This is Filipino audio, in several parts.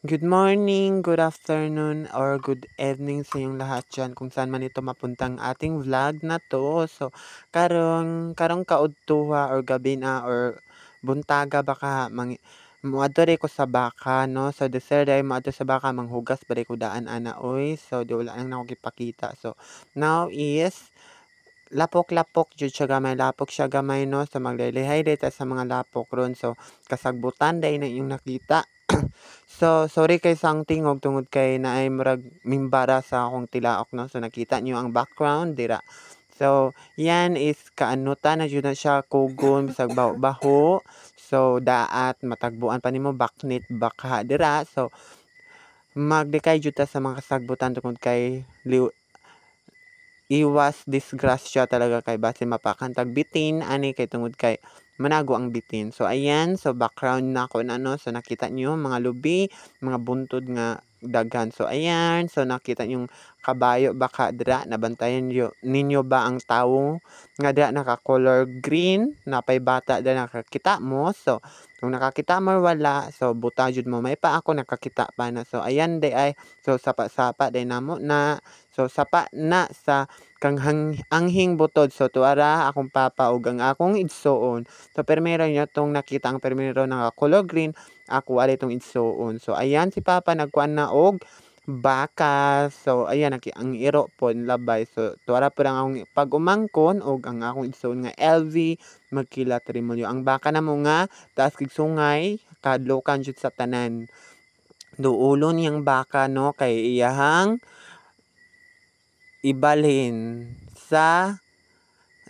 Good morning, good afternoon, or good evening sa inyong lahat dyan kung saan man ito mapuntang ating vlog na to. So, karong kaudtuha or gabi na or buntaga baka muadto ko sa baka no. So, the third ay muadto sa baka manghugas ba ko daan ana oy. So, di wala nang ako gipakita. So, now is lapok-lapok jud siya gamay, lapok siya gamay no. So, maglilihay dito sa mga lapok ron. So, kasagbutan day na yung nakita. So, sorry kay sang tingog tungod kay naay murag mimbara sa akong tilaok no. So, nakita niyo ang background dira. So, yan is kaanutan na jud na siya kugon bisag baho. So, daat matagbuan pa nimo baknit baka dira. So, magdikay jud ta sa mga kasagbutan tungod kay iwas disgrasya talaga kay base mapakantag bitin ani kay tungod kay manago ang bitin. So ayan, so background na ko na no. So nakita niyo mga lubi, mga buntod nga daghan. So ayan, so nakita niyo kabayo baka dira nabantayan ninyo ba ang tawo nga dira naka color green napay bata dira nakakita mo. So kung nakakita mo wala, so buta jud mo may pa ako nakakita pa na. So ayan day ay so sapa-sapa day namo na. So sapa na sa kang anghing butod. So tuara akong papa ug ang akong igsoon. So permero niya tong nakita ang permero nga color green, ako ari tong igsoon. So ayan si papa nagkuan na og baka. So ayan ang iro po labay. So tuara po ang akong pag-umangkon og ang akong igsoon nga LV magkilat rimulyo. Ang baka namo nga taas kig sungay kadlokan jud sa tanan. Duulon yang baka no kay iyahang ibalhin sa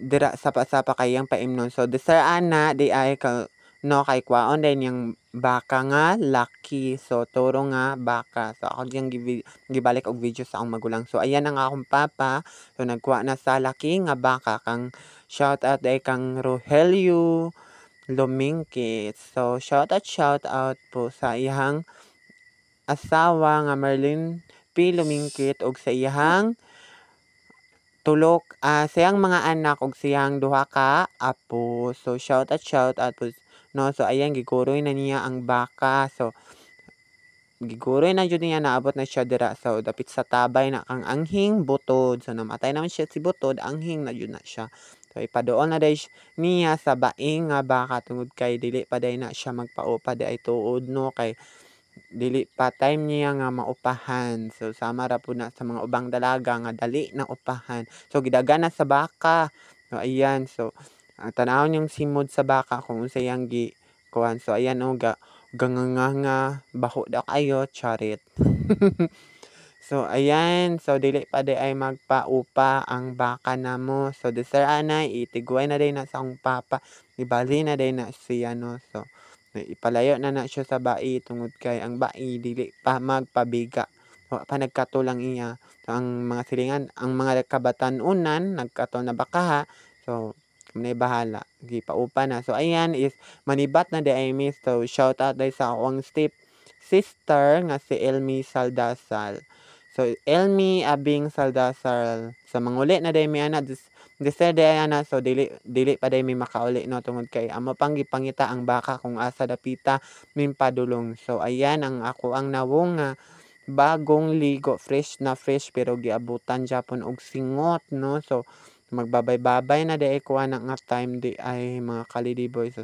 dira sapa-sapa kayang paimnon. So desir ana di ay no kay kwaon din yung baka nga laki. So turo nga baka. So ako diyang gibalik og video sa akong magulang. So ayan ang akong papa. So nagkuha na sa laki nga baka kang shout out ay kang Rogelio Lumingkit. So shout out po sa iyang asawa nga Merlin P. Lumingkit og sa iyang tulok siyang mga anak og siyang duha ka apo. So shout out po no. So ayan giguroy na niya ang baka. So giguroy na jud niya naabot na siya dira. So dapit sa tabay na kang anghing butod. So namatay naman siya si butod, anghing na jud na siya. So ipaduol na day niya sa baing nga baka tungod kay dili pa day na siya magpaupa di ay tuod no kay dili pa time niya nga maupahan. So sama ra po na sa mga ubang dalaga nga dali na upahan. So gidagana sa baka. So ayan, so tanawon yung simod sa baka kung unsay yang kuan. So ayan o ganganga baho da kayo charit. So ayan, so dili pa di ay magpaupa ang baka namo. So desir anay itigway na day na sa akong papa. Ibali na day na siya no. So ipalayo na siya sa bai tungod kay ang bai dili pa magpabiga. So pa nagkatulang iya. So ang mga silingan, ang mga kabatan-unan nagkato na bakaha. So may bahala gipaupa na. So ayan is manibat na di ay miss. So shout out day sa akong step sister nga si Elmi Saldasal. So Elmi Abing Saldasal sa manguli na day mi ana desir day ana. So dili pa day mi makauli no tungod kay amo pang gipangita ang baka kung asa dapita min padulong. So ayan ang ako ang nawong bagong ligo, fresh na fresh pero giabutan japon og singot no. So magbabay-babay na day kuha na nga time di ay mga kalidiboy. So